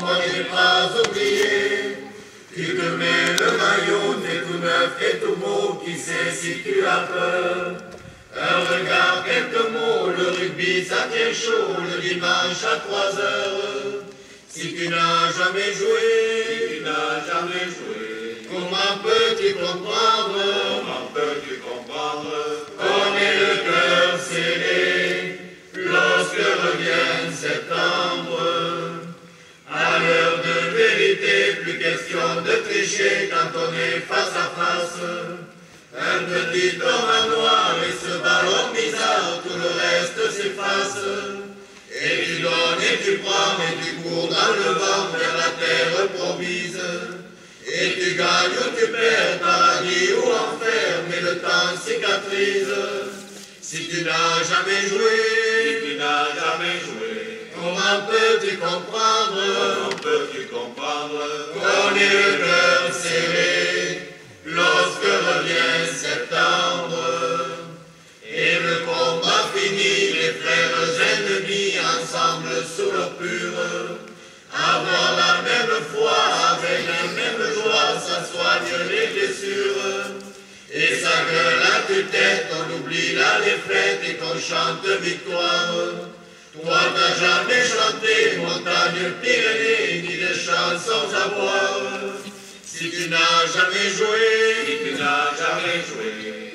moi je n'ai pas oublié. Tu te mets le maillot, t'es tout neuf et tout beau, qui sait si tu as peur. Un regard, quelques mots, le rugby ça tient chaud, le dimanche à 3 heures. Si tu n'as jamais joué, comment peux-tu comprendre, qu'on ait le cœur scellé, lorsque revient septembre. À l'heure de vérité, plus question de tricher quand on est face à face. Un petit homme à noir et ce ballon bizarre, tout le reste s'efface. Et tu donnes et tu prends et tu cours dans le vent vers la terre promise. Et tu gagnes ou tu perds, paradis ou enfer, mais le temps cicatrise. Si tu n'as jamais joué, comment peux-tu comprendre, qu'on ait le cœur serré, lorsque revient septembre. Et le combat fini, les frères ennemis, ensemble sous l'eau pure. Avoir la même foi, avec la même joie, ça soigne les blessures. Et ça gueule à tue-tête, on oublie la défaite et qu'on chante victoire. Toi t'as jamais chanté montagne Pyrénées, ni des chansons à boire. Si tu n'as jamais joué,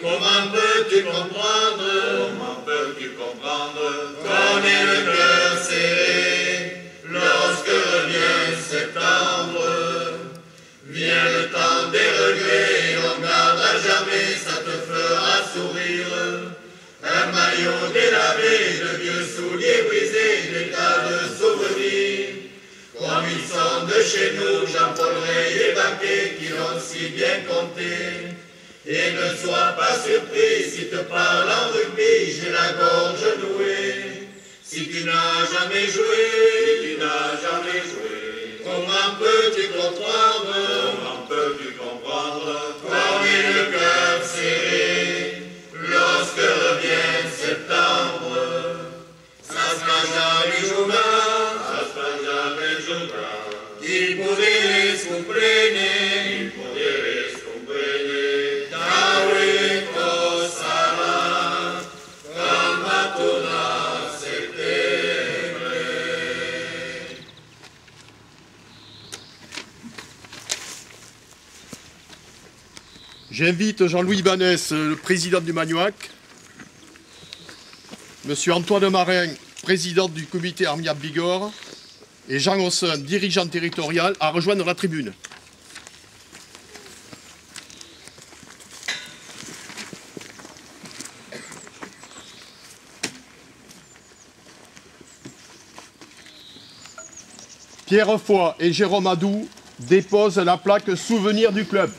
comment peux-tu comprendre, qu'on ait le cœur serré, lorsque revient septembre. Vient le temps des regrets, on garde à jamais, ça te fera sourire. Un maillot délavé, de vieux souliers brisés, des tas de souvenirs. Comme ils sont de chez nous, Jean-Paul Rey et Baquet, qui l'ont si bien compté. Et ne sois pas surpris, si te parle en rugby, j'ai la gorge nouée. Si tu n'as jamais joué, comment peux-tu comprendre, qu'on ait le cœur serré, lorsque revient septembre. Ça se passe jamais jour il pourrait se comprendre, Dawe Kosala, Kamatuna Septembre. J'invite Jean-Louis Banès, le président du Magnoac, Monsieur Antoine Marin, président du comité Armiat Bigorre, et Jean Hossin, dirigeant territorial, à rejoindre la tribune. Pierre Foy et Jérôme Adou déposent la plaque souvenir du club.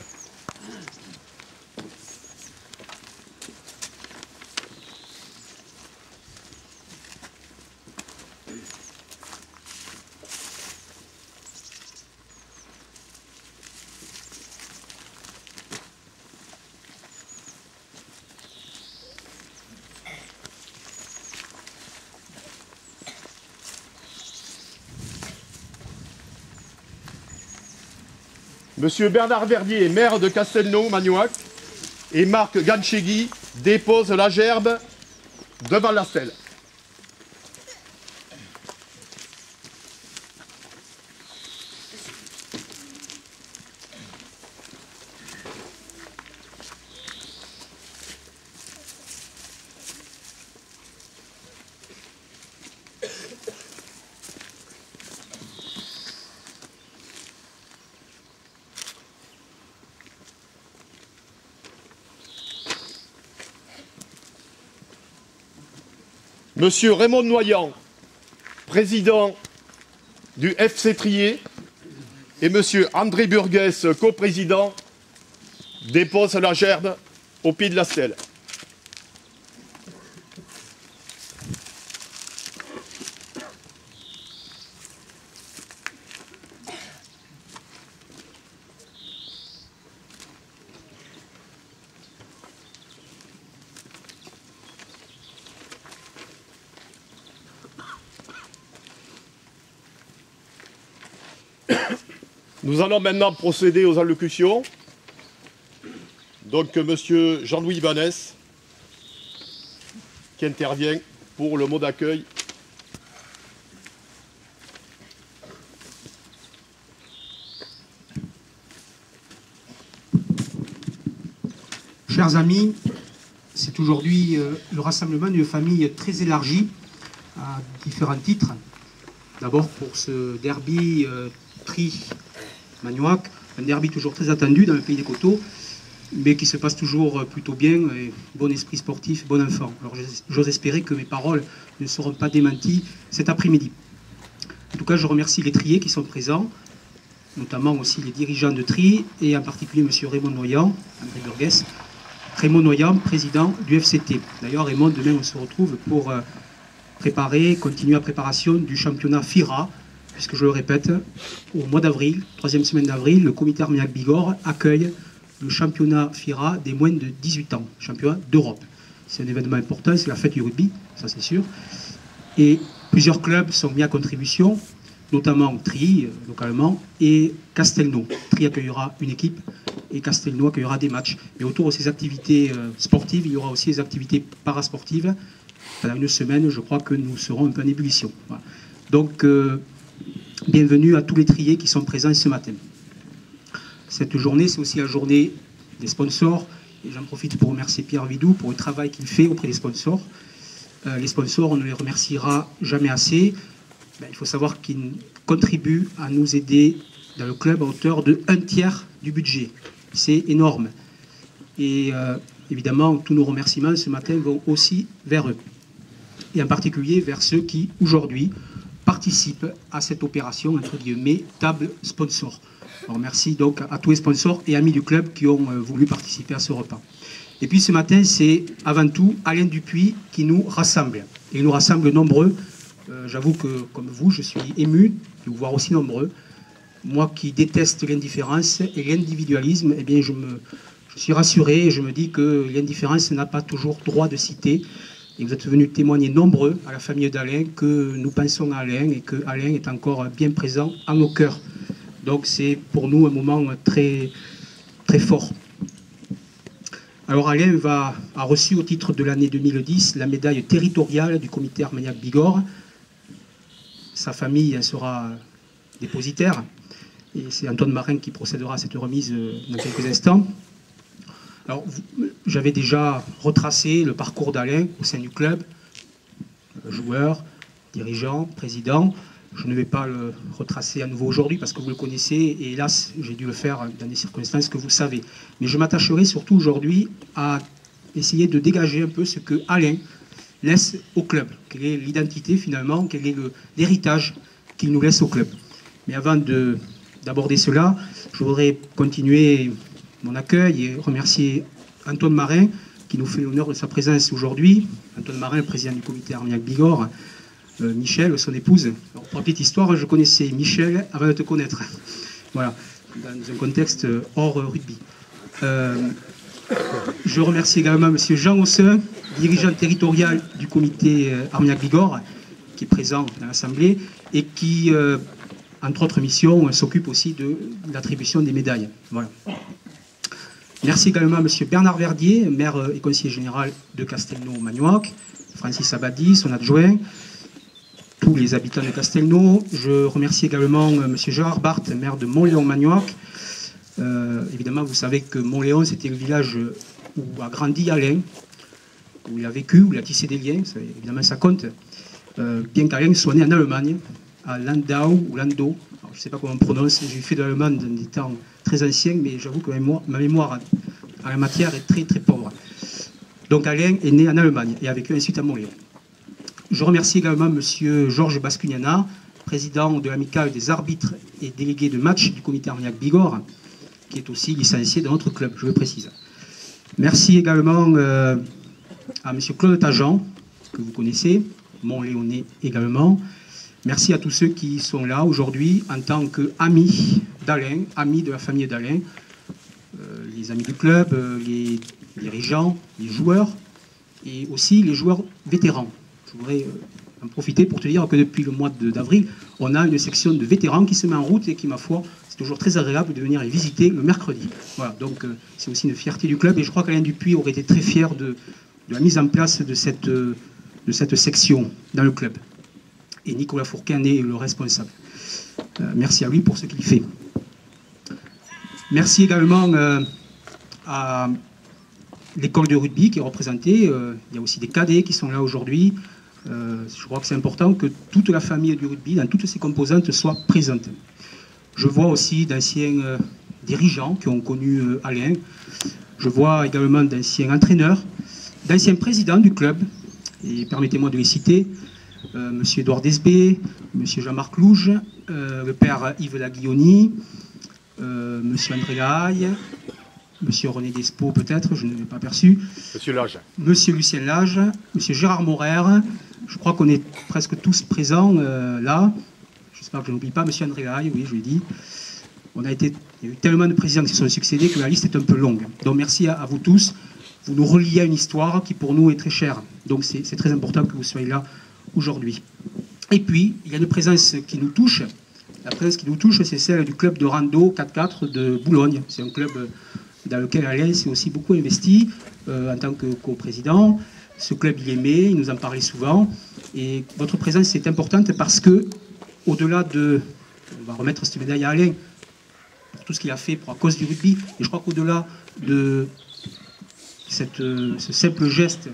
Monsieur Bernard Verdier, maire de Castelnau-Magnoac, et Marc Ganchegui déposent la gerbe devant la stèle. Monsieur Raymond Noyant, président du FC Trier, et Monsieur André Burguès, coprésident, déposent la gerbe au pied de la stèle. Nous allons maintenant procéder aux allocutions. Donc, monsieur Jean-Louis Vanès, qui intervient pour le mot d'accueil. Chers amis, c'est aujourd'hui le rassemblement d'une famille très élargie à différents titres. D'abord pour ce derby Tri-Magnoac, un derby toujours très attendu dans le pays des coteaux, mais qui se passe toujours plutôt bien, et bon esprit sportif, bon enfant. Alors j'ose espérer que mes paroles ne seront pas démenties cet après-midi. En tout cas, je remercie les triés qui sont présents, notamment aussi les dirigeants de tri, et en particulier M. Raymond Noyant, André Burguès, Raymond Noyant, président du FCT. D'ailleurs, Raymond, demain, on se retrouve pour continuer la préparation du championnat FIRA, puisque je le répète, au mois d'avril, 3e semaine d'avril, le comité Armagnac-Bigorre accueille le championnat FIRA des moins de 18 ans, championnat d'Europe. C'est un événement important, c'est la fête du rugby, ça c'est sûr. Et plusieurs clubs sont mis à contribution, notamment Tri, localement, et Castelnau. Tri accueillera une équipe et Castelnau accueillera des matchs. Et autour de ces activités sportives, il y aura aussi des activités parasportives. Pendant une semaine, je crois que nous serons un peu en ébullition. Voilà. Donc, bienvenue à tous les triés qui sont présents ce matin. Cette journée, c'est aussi la journée des sponsors. Et j'en profite pour remercier Pierre Vidou pour le travail qu'il fait auprès des sponsors. Les sponsors, on ne les remerciera jamais assez. Il faut savoir qu'ils contribuent à nous aider dans le club à hauteur de 1/3 du budget. C'est énorme. Et évidemment, tous nos remerciements ce matin vont aussi vers eux. Et en particulier vers ceux qui, aujourd'hui, participent à cette opération, entre guillemets, table sponsor. Alors merci donc à tous les sponsors et amis du club qui ont voulu participer à ce repas. Et puis ce matin, c'est avant tout Alain Dupuis qui nous rassemble. Et il nous rassemble nombreux. J'avoue que, comme vous, je suis ému de vous voir aussi nombreux. Moi qui déteste l'indifférence et l'individualisme, eh bien je suis rassuré et je me dis que l'indifférence n'a pas toujours droit de citer. Et vous êtes venus témoigner nombreux à la famille d'Alain que nous pensons à Alain et que Alain est encore bien présent à nos cœurs. Donc c'est pour nous un moment très, très fort. Alors Alain a reçu au titre de l'année 2010 la médaille territoriale du comité Armagnac-Bigorre. Sa famille en sera dépositaire. Et c'est Antoine Marin qui procédera à cette remise dans quelques instants. Alors, j'avais déjà retracé le parcours d'Alain au sein du club, joueur, dirigeant, président. Je ne vais pas le retracer à nouveau aujourd'hui parce que vous le connaissez et hélas, j'ai dû le faire dans des circonstances que vous savez. Mais je m'attacherai surtout aujourd'hui à essayer de dégager un peu ce que Alain laisse au club. Quelle est l'identité finalement, quel est l'héritage qu'il nous laisse au club. Mais avant d'aborder cela, je voudrais continuer mon accueil et remercier Antoine Marin qui nous fait l'honneur de sa présence aujourd'hui. Antoine Marin, le président du comité Armagnac-Bigorre, Michel, son épouse. Alors, pour la petite histoire, je connaissais Michel avant de te connaître. Voilà, dans un contexte hors rugby. Je remercie également M. Jean Hossin, dirigeant territorial du comité Armagnac-Bigorre, qui est présent dans l'Assemblée et qui, entre autres missions, s'occupe aussi de l'attribution des médailles. Voilà. Merci également à M. Bernard Verdier, maire et conseiller général de Castelnau-Magnoac, Francis Abadi, son adjoint, tous les habitants de Castelnau. Je remercie également M. Gérard Barthes, maire de Montléon-Magnoac. Évidemment, vous savez que Montléon, c'était le village où a grandi Alain, où il a vécu, où il a tissé des liens, évidemment ça compte. Bien qu'Alain soit né en Allemagne, à Landau ou Landau, alors, je ne sais pas comment on prononce, j'ai fait de l'allemand dans des temps très anciens, mais j'avoue que ma mémoire en la matière est très très pauvre. Donc Alain est né en Allemagne et a vécu ensuite à Montléon. Je remercie également M. Georges Bascugnana, président de l'amicale des arbitres et délégué de match du comité Armagnac-Bigorre, qui est aussi licencié dans notre club, je le précise. Merci également à M. Claude Tajan, que vous connaissez, Montléonais également. Merci à tous ceux qui sont là aujourd'hui en tant qu'amis d'Alain, amis de la famille d'Alain, les amis du club, les dirigeants, les joueurs et aussi les joueurs vétérans. Je voudrais en profiter pour te dire que depuis le mois d'avril, on a une section de vétérans qui se met en route et qui, ma foi, c'est toujours très agréable de venir les visiter le mercredi. Voilà, donc c'est aussi une fierté du club et je crois qu'Alain Dupuis aurait été très fier de la mise en place de cette section dans le club. Et Nicolas Fourquin en est le responsable. Merci à lui pour ce qu'il fait. Merci également à l'école de rugby qui est représentée. Il y a aussi des cadets qui sont là aujourd'hui. Je crois que c'est important que toute la famille du rugby, dans toutes ses composantes, soit présente. Je vois aussi d'anciens dirigeants qui ont connu Alain. Je vois également d'anciens entraîneurs, d'anciens présidents du club. Et permettez-moi de les citer. M. Édouard Desbé, M. Jean-Marc Louge, le père Yves Laguilloni, M. André Lahaye, M. René Despo peut-être, je ne l'ai pas aperçu. Monsieur Lage. M. Lucien Lage, M. Gérard Morer, je crois qu'on est presque tous présents là. J'espère que je n'oublie pas M. André Lahaye, oui, je l'ai dit. Il y a eu tellement de présidents qui se sont succédés que la liste est un peu longue. Donc merci à vous tous. Vous nous reliez à une histoire qui pour nous est très chère. Donc c'est très important que vous soyez là aujourd'hui. Et puis, il y a une présence qui nous touche. La présence qui nous touche, c'est celle du club de rando 4x4 de Boulogne. C'est un club dans lequel Alain s'est aussi beaucoup investi en tant que co-président. Ce club, il aimait, il nous en parlait souvent. Et votre présence est importante parce que, au-delà de... On va remettre cette médaille à Alain pour tout ce qu'il a fait à cause du rugby. Et je crois qu'au-delà de ce simple geste,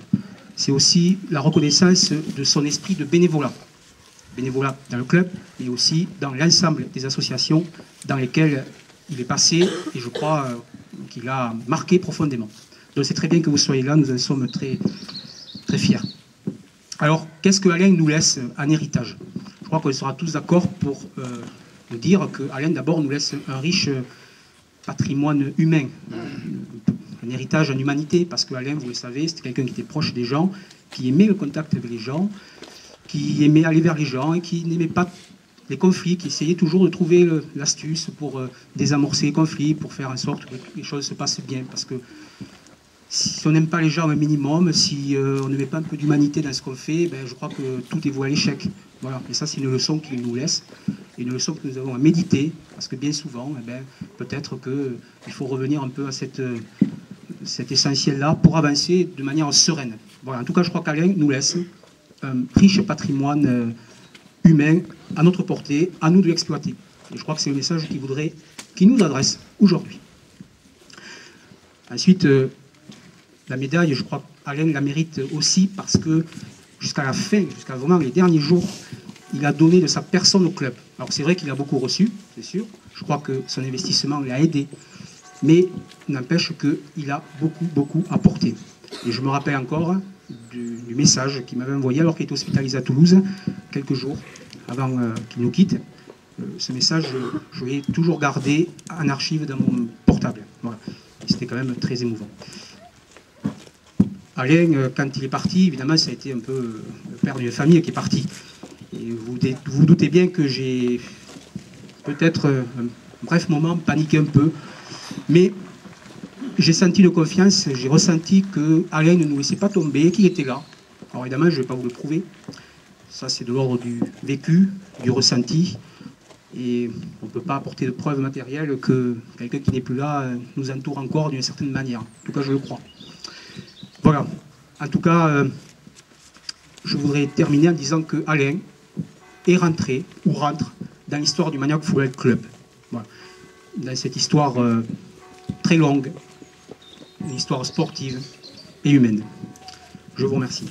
c'est aussi la reconnaissance de son esprit de bénévolat. Bénévolat dans le club, mais aussi dans l'ensemble des associations dans lesquelles il est passé, et je crois qu'il a marqué profondément. Donc c'est très bien que vous soyez là, nous en sommes très, très fiers. Alors, qu'est-ce que Alain nous laisse en héritage? Je crois qu'on sera tous d'accord pour nous dire que Alain, d'abord, nous laisse un riche patrimoine humain, un héritage en humanité, parce que Alain, vous le savez, c'était quelqu'un qui était proche des gens, qui aimait le contact avec les gens, qui aimait aller vers les gens et qui n'aimait pas les conflits, qui essayait toujours de trouver l'astuce pour désamorcer les conflits, pour faire en sorte que les choses se passent bien. Parce que si on n'aime pas les gens un minimum, si on ne met pas un peu d'humanité dans ce qu'on fait, ben, je crois que tout est voué à l'échec. Voilà. Et ça, c'est une leçon qu'il nous laisse, une leçon que nous avons à méditer, parce que bien souvent, eh ben, peut-être qu'il faut revenir un peu à cet essentiel-là pour avancer de manière sereine. Voilà. En tout cas, je crois qu'Alain nous laisse un riche patrimoine humain à notre portée, à nous de l'exploiter. Et je crois que c'est le message qu'il nous adresse aujourd'hui. Ensuite, la médaille, je crois qu'Alain la mérite aussi parce que jusqu'à la fin, jusqu'à vraiment les derniers jours, il a donné de sa personne au club. Alors c'est vrai qu'il a beaucoup reçu, c'est sûr. Je crois que son investissement l'a aidé. Mais n'empêche qu'il a beaucoup apporté. Et je me rappelle encore du message qu'il m'avait envoyé alors qu'il était hospitalisé à Toulouse, quelques jours avant qu'il nous quitte. Ce message, je l'ai toujours gardé en archive dans mon portable. Voilà. C'était quand même très émouvant. Alain, quand il est parti, évidemment, ça a été un peu le père d'une famille qui est parti. Et vous doutez bien que j'ai peut-être un bref moment paniqué un peu. Mais j'ai senti de confiance, j'ai ressenti que Alain ne nous laissait pas tomber, qu'il était là. Alors évidemment, je ne vais pas vous le prouver. Ça, c'est de l'ordre du vécu, du ressenti. Et on ne peut pas apporter de preuves matérielles que quelqu'un qui n'est plus là nous entoure encore d'une certaine manière. En tout cas, je le crois. Voilà. En tout cas, je voudrais terminer en disant que Alain est rentré, ou rentre, dans l'histoire du Magnac Football Club. Voilà. Dans cette histoire très longue, une histoire sportive et humaine. Je vous remercie.